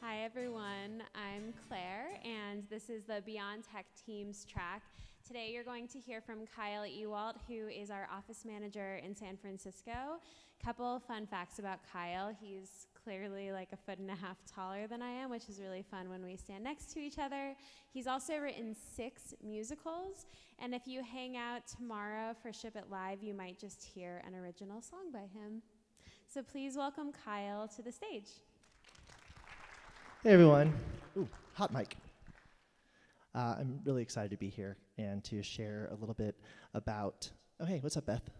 Hi everyone, I'm Claire, and this is the Beyond Tech Teams track. Today you're going to hear from Kyle Ewalt, who is our office manager in San Francisco. Couple fun facts about Kyle. He's clearly like 1.5 feet taller than I am, which is really fun when we stand next to each other. He's also written 6 musicals, and if you hang out tomorrow for Ship It Live, you might just hear an original song by him. So please welcome Kyle to the stage. Hey everyone. Ooh, hot mic. I'm really excited to be here and to share a little bit about, oh hey, what's up Beth? Do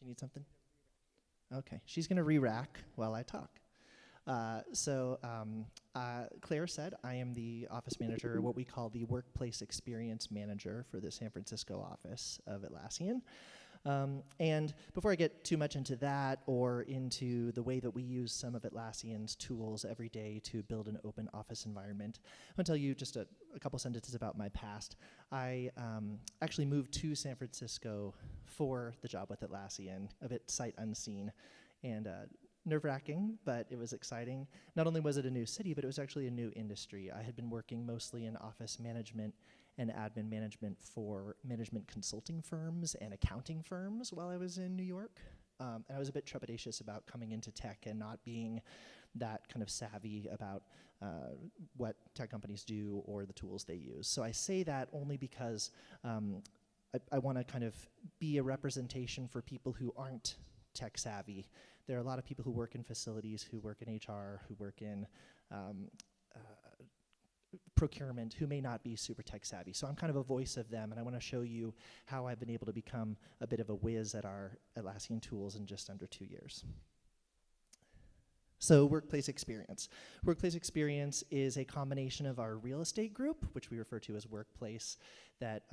you need something? Okay, she's gonna re-rack while I talk. Claire said I am the office manager, what we call the workplace experience manager for the San Francisco office of Atlassian. And before I get too much into that or into the way that we use some of Atlassian's tools every day to build an open office environment, I want to tell you just a couple sentences about my past. I actually moved to San Francisco for the job with Atlassian, a bit sight unseen, and nerve-wracking, but it was exciting. Not only was it a new city, but it was actually a new industry. I had been working mostly in office management and admin management for management consulting firms and accounting firms while I was in New York. And I was a bit trepidatious about coming into tech and not being that kind of savvy about what tech companies do or the tools they use. So I say that only because I want to kind of be a representation for people who aren't tech savvy. There are a lot of people who work in facilities, who work in HR, who work in procurement, who may not be super tech savvy. So I'm kind of a voice of them, and I want to show you how I've been able to become a bit of a whiz at our Atlassian tools in just under 2 years. So workplace experience. Workplace experience is a combination of our real estate group, which we refer to as Workplace, that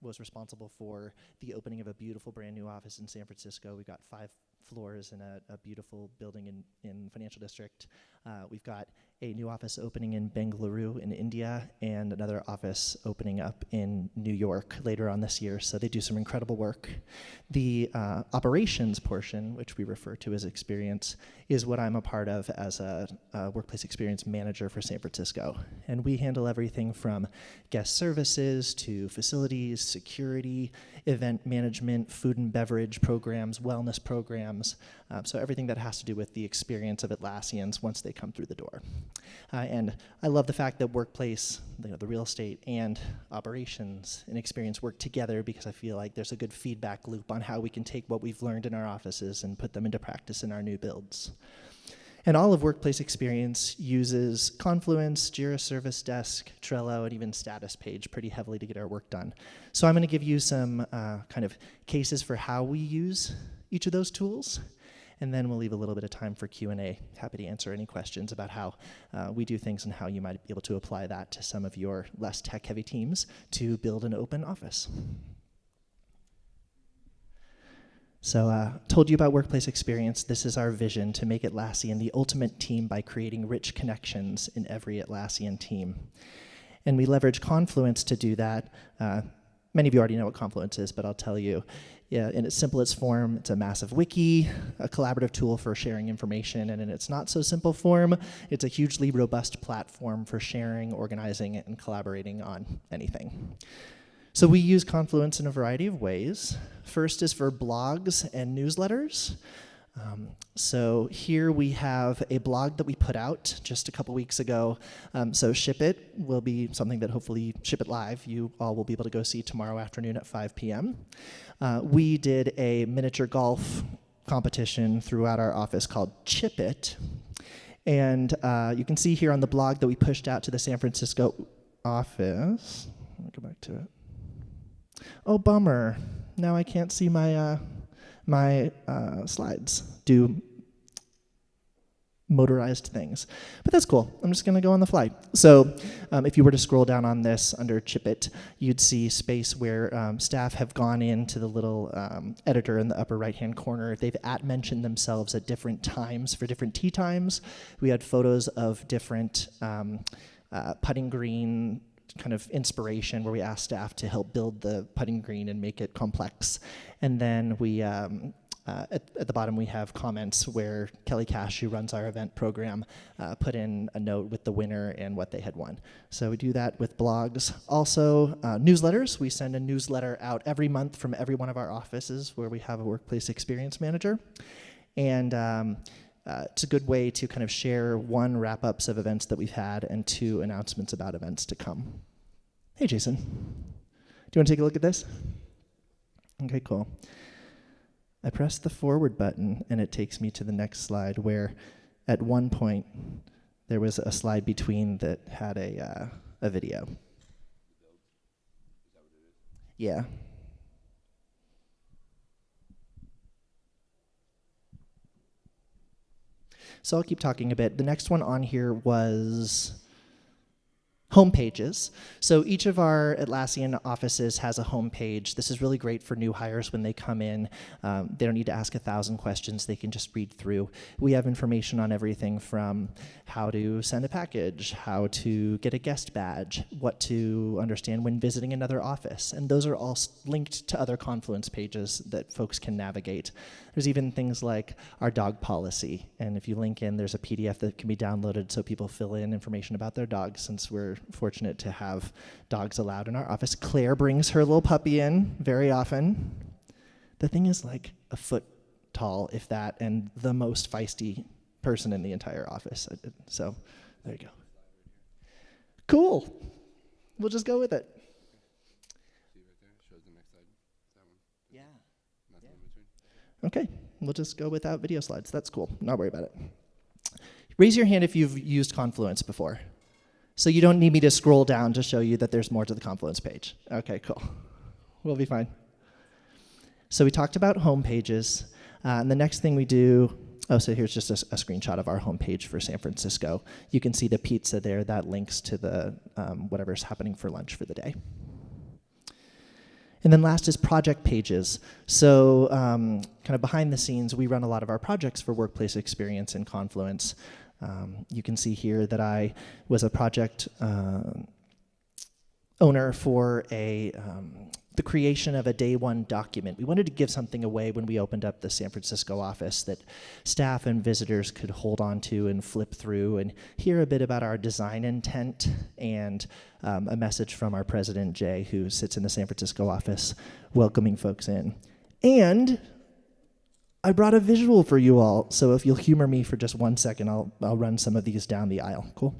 was responsible for the opening of a beautiful brand new office in San Francisco. We've got 5 floors in a beautiful building in Financial District. We've got a new office opening in Bengaluru in India and another office opening up in New York later on this year. So they do some incredible work. The operations portion, which we refer to as experience, is what I'm a part of as a workplace experience manager for San Francisco. And we handle everything from guest services to facilities, security, event management, food and beverage programs, wellness programs, so everything that has to do with the experience of Atlassians once they come through the door. And I love the fact that workplace, the real estate and operations and experience work together, because I feel like there's a good feedback loop on how we can take what we've learned in our offices and put them into practice in our new builds. And all of workplace experience uses Confluence, Jira Service Desk, Trello, and even Status Page pretty heavily to get our work done. So I'm going to give you some kind of cases for how we use each of those tools, and then we'll leave a little bit of time for Q&A. Happy to answer any questions about how we do things and how you might be able to apply that to some of your less tech-heavy teams to build an open office. So told you about workplace experience. This is our vision to make Atlassian the ultimate team by creating rich connections in every Atlassian team. And we leverage Confluence to do that. Many of you already know what Confluence is, but I'll tell you. Yeah, in its simplest form, it's a massive wiki, a collaborative tool for sharing information, and in its not so simple form, it's a hugely robust platform for sharing, organizing, and collaborating on anything. So we use Confluence in a variety of ways. First is for blogs and newsletters. So here we have a blog that we put out just a couple weeks ago. So Ship It will be something that hopefully Ship It Live, you all will be able to go see tomorrow afternoon at 5 p.m. We did a miniature golf competition throughout our office called Chip It. And you can see here on the blog that we pushed out to the San Francisco office. Let me go back to it. Oh, bummer. Now I can't see my slides do motorized things. But that's cool. I'm just going to go on the fly. So if you were to scroll down on this under Chip It, you'd see space where staff have gone into the little editor in the upper right-hand corner. They've mentioned themselves at different times for different tea times. We had photos of different putting green kind of inspiration where we asked staff to help build the putting green and make it complex. And then we at the bottom we have comments where Kelly Cash, who runs our event program, put in a note with the winner and what they had won. So we do that with blogs. Also, newsletters. We send a newsletter out every month from every one of our offices where we have a workplace experience manager. And it's a good way to kind of share, one, wrap-ups of events that we've had, and two, announcements about events to come. Hey, Jason. Do you want to take a look at this? Okay, cool. I press the forward button, and it takes me to the next slide, where at one point there was a slide between that had a video. Yeah. So I'll keep talking a bit. The next one on here was home pages. So each of our Atlassian offices has a home page. This is really great for new hires when they come in. They don't need to ask 1,000 questions. They can just read through. We have information on everything from how to send a package, how to get a guest badge, what to understand when visiting another office. And those are all linked to other Confluence pages that folks can navigate. There's even things like our dog policy. And if you link in, there's a PDF that can be downloaded so people fill in information about their dogs, since we're fortunate to have dogs allowed in our office. Claire brings her little puppy in very often. The thing is like a foot tall, if that, and the most feisty person in the entire office. So there you go. Cool. We'll just go with it. See right there? Shows the next slide. Is that one? Yeah. Nothing in between? Okay, we'll just go without video slides. That's cool. Not worry about it. Raise your hand if you've used Confluence before. So you don't need me to scroll down to show you that there's more to the Confluence page. Okay, cool. We'll be fine. So we talked about home pages. And the next thing we do, so here's just a screenshot of our homepage for San Francisco. You can see the pizza there. That links to the whatever's happening for lunch for the day. And then last is project pages. So kind of behind the scenes, we run a lot of our projects for workplace experience in Confluence. You can see here that I was a project owner for the creation of a day one document. We wanted to give something away when we opened up the San Francisco office that staff and visitors could hold on to and flip through and hear a bit about our design intent, and a message from our president, Jay, who sits in the San Francisco office welcoming folks in. And I brought a visual for you all, so if you'll humor me for just 1 second, I'll run some of these down the aisle. Cool?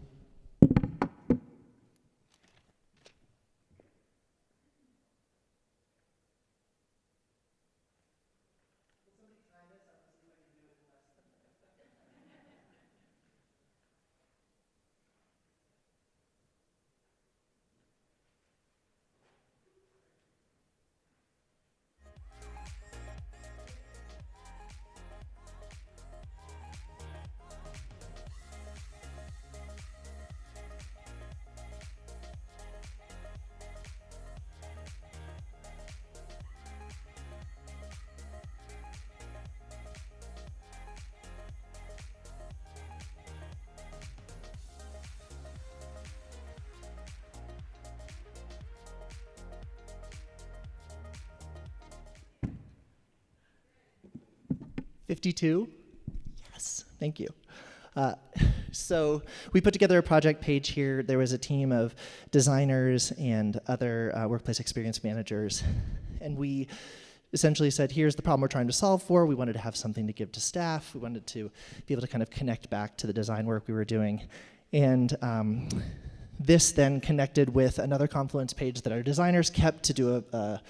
$52? Yes, thank you. So we put together a project page here. There was a team of designers and other workplace experience managers, and we essentially said, here's the problem we're trying to solve for. We wanted to have something to give to staff. We wanted to be able to kind of connect back to the design work we were doing. And this then connected with another Confluence page that our designers kept to do a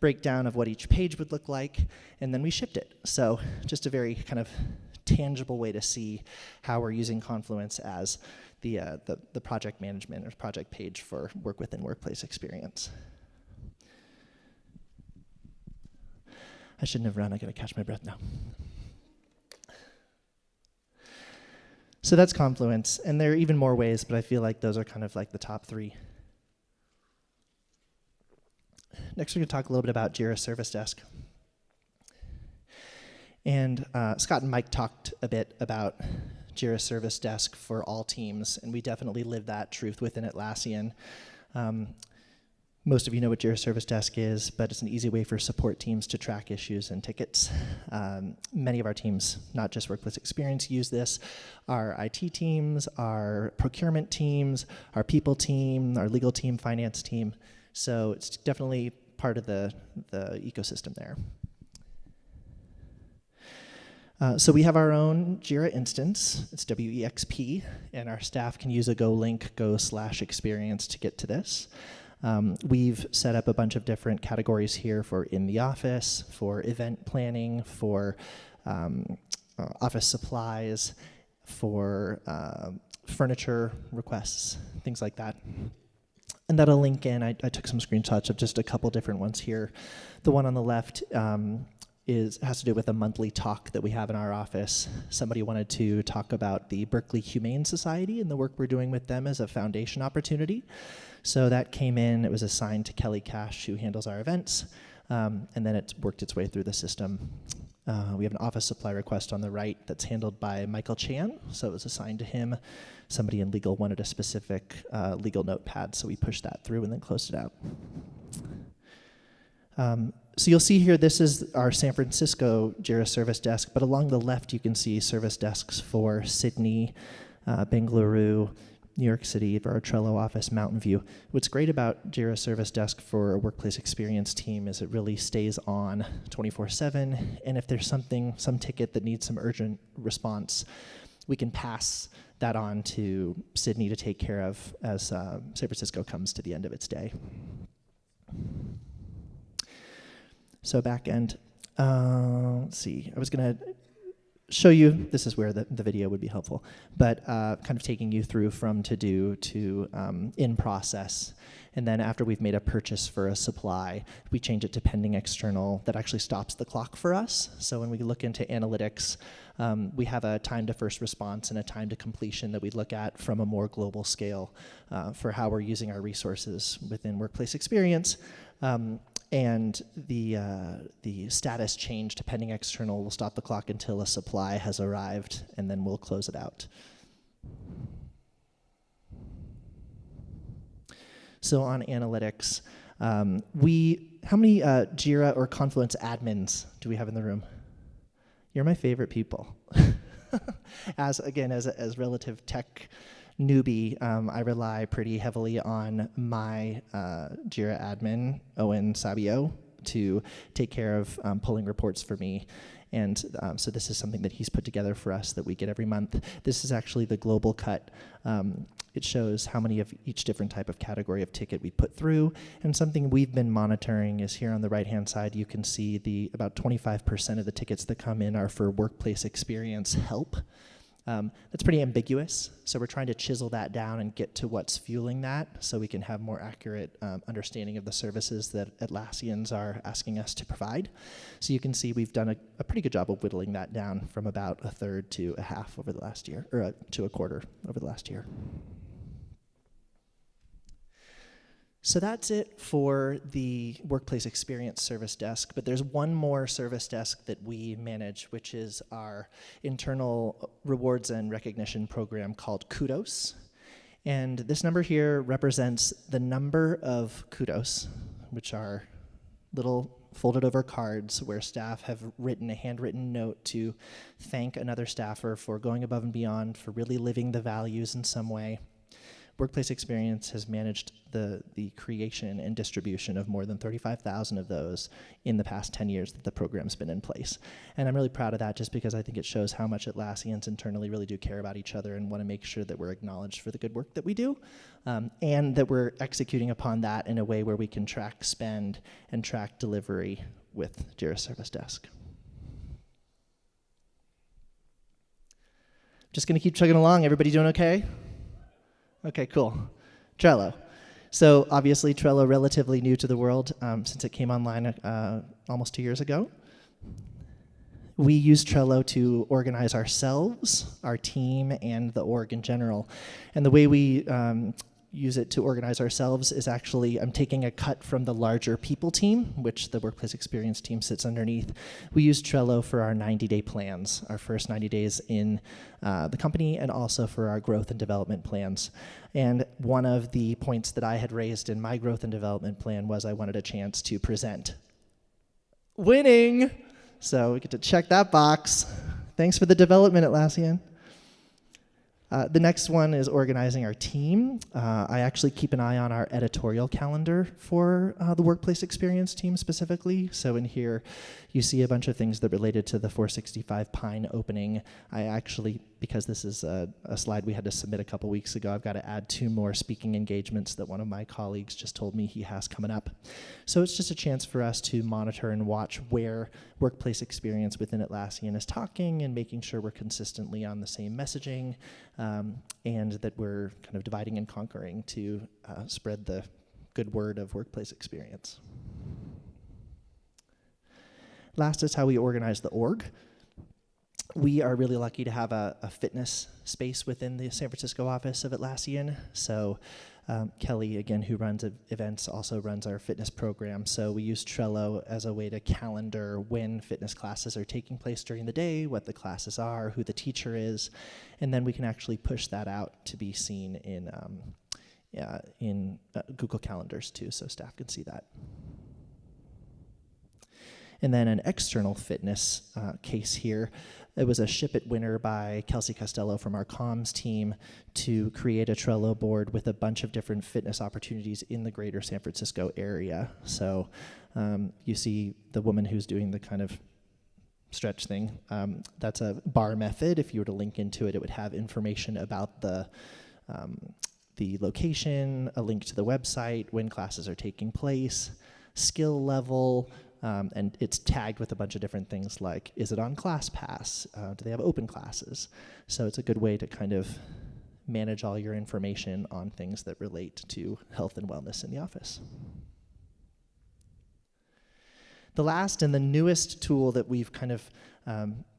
breakdown of what each page would look like, and then we shipped it. So just a very kind of tangible way to see how we're using Confluence as the project management or project page for work within workplace experience. I shouldn't have run. I gotta catch my breath now. So that's Confluence, and there are even more ways, but I feel like those are kind of like the top three. Next, we're going to talk a little bit about Jira Service Desk. And Scott and Mike talked a bit about Jira Service Desk for all teams, and we definitely live that truth within Atlassian. Most of you know what Jira Service Desk is, but it's an easy way for support teams to track issues and tickets. Many of our teams, not just Workplace Experience, use this. Our IT teams, our procurement teams, our people team, our legal team, finance team. So it's definitely part of the ecosystem there. So we have our own Jira instance. It's WEXP, and our staff can use a Go link, go/experience to get to this. We've set up a bunch of different categories here for in the office, for event planning, for office supplies, for furniture requests, things like that. And that'll link in. I took some screenshots of just a couple different ones here. The one on the left has to do with a monthly talk that we have in our office. Somebody wanted to talk about the Berkeley Humane Society and the work we're doing with them as a foundation opportunity. So that came in, it was assigned to Kelly Cash, who handles our events, and then it worked its way through the system. We have an office supply request on the right that's handled by Michael Chan, so it was assigned to him. Somebody in legal wanted a specific legal notepad, so we pushed that through and then closed it out. So you'll see here, this is our San Francisco Jira Service Desk, but along the left you can see service desks for Sydney, Bengaluru, New York City, for our Trello office, Mountain View. What's great about Jira Service Desk for a Workplace Experience team is it really stays on 24/7, and if there's some ticket that needs some urgent response, we can pass that on to Sydney to take care of as San Francisco comes to the end of its day. So back end, let's see, I was gonna show you, this is where the video would be helpful, but kind of taking you through from to do to in process. And then after we've made a purchase for a supply, we change it to pending external. That actually stops the clock for us. So when we look into analytics, we have a time to first response and a time to completion that we look at from a more global scale for how we're using our resources within Workplace Experience. And the status change to pending external will stop the clock until a supply has arrived, and then we'll close it out. So on analytics, how many Jira or Confluence admins do we have in the room? You're my favorite people. As relative tech newbie, I rely pretty heavily on my Jira admin, Owen Sabio, to take care of pulling reports for me. And so this is something that he's put together for us that we get every month. This is actually the global cut. It shows how many of each different type of category of ticket we put through. And something we've been monitoring is here on the right-hand side, you can see about 25% of the tickets that come in are for Workplace Experience help. That's pretty ambiguous, so we're trying to chisel that down and get to what's fueling that so we can have more accurate understanding of the services that Atlassians are asking us to provide. So you can see we've done a pretty good job of whittling that down from about a third to a half over the last year, or to a quarter over the last year. So that's it for the Workplace Experience Service Desk, but there's one more service desk that we manage, which is our internal rewards and recognition program called Kudos. And this number here represents the number of Kudos, which are little folded over cards where staff have written a handwritten note to thank another staffer for going above and beyond, for really living the values in some way. Workplace Experience has managed the creation and distribution of more than 35,000 of those in the past 10 years that the program's been in place. And I'm really proud of that just because I think it shows how much Atlassians internally really do care about each other and want to make sure that we're acknowledged for the good work that we do, and that we're executing upon that in a way where we can track spend and track delivery with Jira Service Desk. Just going to keep chugging along. Everybody doing okay? Okay, cool. Trello. So obviously Trello relatively new to the world since it came online almost 2 years ago. We use Trello to organize ourselves, our team, and the org in general. And the way we use it to organize ourselves is actually, I'm taking a cut from the larger people team, which the workplace experience team sits underneath. We use Trello for our 90-day plans, our first 90 days in the company, and also for our growth and development plans. And one of the points that I had raised in my growth and development plan was I wanted a chance to present. Winning! So we get to check that box. Thanks for the development, Atlassian. The next one is organizing our team. I actually keep an eye on our editorial calendar for the workplace experience team specifically. So in here, you see a bunch of things that related to the 465 Pine opening. I actually, because this is a slide we had to submit a couple weeks ago, I've got to add 2 more speaking engagements that one of my colleagues just told me he has coming up. So it's just a chance for us to monitor and watch where workplace experience within Atlassian is talking and making sure we're consistently on the same messaging, and that we're kind of dividing and conquering to spread the good word of workplace experience. Last is how we organize the org. We are really lucky to have a fitness space within the San Francisco office of Atlassian. So Kelly, again, who runs events, also runs our fitness program. So we use Trello as a way to calendar when fitness classes are taking place during the day, what the classes are, who the teacher is, and then we can actually push that out to be seen in Google Calendars too, so staff can see that. And then an external fitness case here. It was a ship it winner by Kelsey Costello from our comms team to create a Trello board with a bunch of different fitness opportunities in the greater San Francisco area. So you see the woman who's doing the kind of stretch thing. That's a bar method. If you were to link into it, it would have information about the location, a link to the website, when classes are taking place, skill level, and it's tagged with a bunch of different things like, is it on ClassPass? Do they have open classes? So it's a good way to kind of manage all your information on things that relate to health and wellness in the office. The last and the newest tool that we've kind of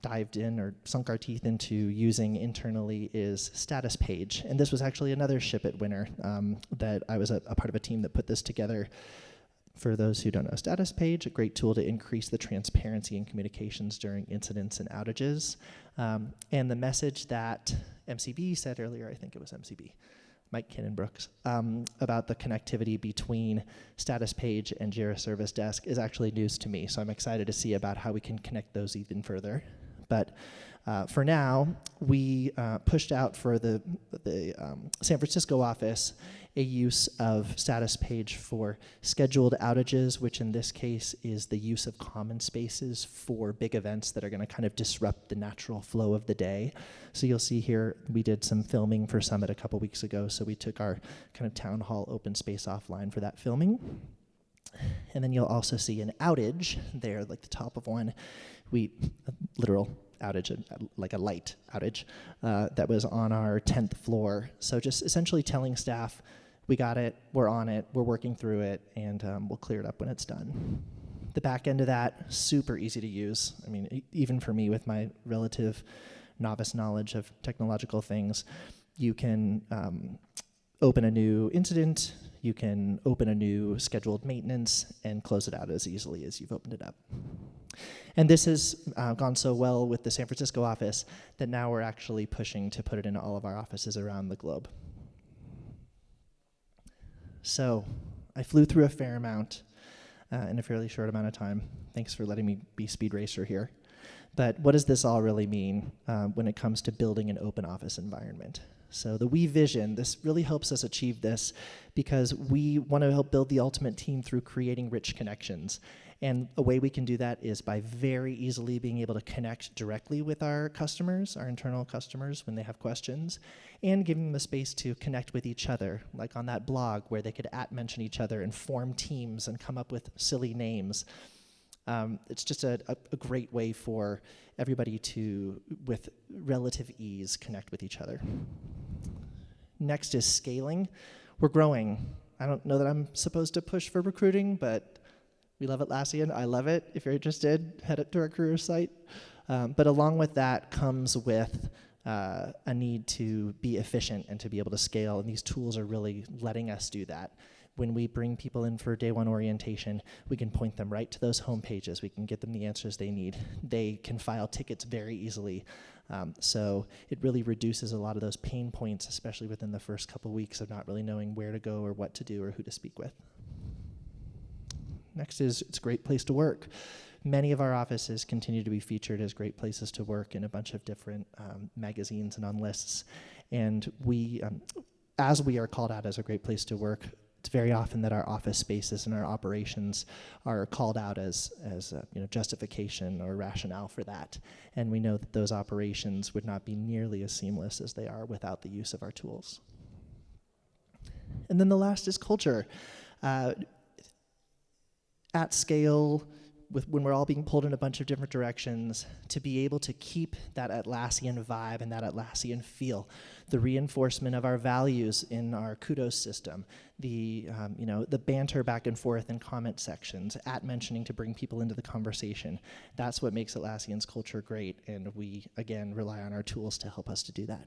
dived in or sunk our teeth into using internally is Status Page. And this was actually another Ship It winner that I was a part of a team that put this together. For those who don't know, Status Page, a great tool to increase the transparency in communications during incidents and outages. And the message that MCB said earlier, I think it was MCB, Mike Kinnan-Brooks, about the connectivity between Status Page and Jira Service Desk is actually news to me. So I'm excited to see about how we can connect those even further. But for now, we pushed out for the San Francisco office a use of Status Page for scheduled outages, which in this case is the use of common spaces for big events that are going to kind of disrupt the natural flow of the day. So you'll see here we did some filming for Summit a couple weeks ago, so we took our kind of town hall open space offline for that filming. And then you'll also see an outage there, like the top of one. Literal outage, like a light outage, that was on our 10th floor. So just essentially telling staff, we got it, we're on it, we're working through it, and we'll clear it up when it's done. The back end of that, super easy to use. I mean, even for me with my relative novice knowledge of technological things, you can open a new incident, you can open a new scheduled maintenance, and close it out as easily as you've opened it up. And this has gone so well with the San Francisco office that now we're actually pushing to put it in all of our offices around the globe. So I flew through a fair amount in a fairly short amount of time. Thanks for letting me be speed racer here. But what does this all really mean when it comes to building an open office environment? So the We vision, this really helps us achieve this because we want to help build the ultimate team through creating rich connections. And a way we can do that is by very easily being able to connect directly with our customers, our internal customers, when they have questions, and giving them the space to connect with each other, like on that blog where they could @mention each other and form teams and come up with silly names. It's just a great way for everybody to, with relative ease, connect with each other. Next is scaling. We're growing. I don't know that I'm supposed to push for recruiting, but we love Atlassian. I love it. If you're interested, head up to our career site. But along with that comes with a need to be efficient and to be able to scale, and these tools are really letting us do that. When we bring people in for day one orientation, we can point them right to those home pages. We can get them the answers they need. They can file tickets very easily. So it really reduces a lot of those pain points, especially within the first couple weeks of not really knowing where to go or what to do or who to speak with. Next is, it's a great place to work. Many of our offices continue to be featured as great places to work in a bunch of different magazines and on lists. And we, as we are called out as a great place to work, it's very often that our office spaces and our operations are called out as justification or rationale for that. And we know that those operations would not be nearly as seamless as they are without the use of our tools. And then the last is culture. At scale, when we're all being pulled in a bunch of different directions, to be able to keep that Atlassian vibe and that Atlassian feel, the reinforcement of our values in our Kudos system, the banter back and forth in comment sections, mentioning to bring people into the conversation. That's what makes Atlassian's culture great, and we, again, rely on our tools to help us to do that.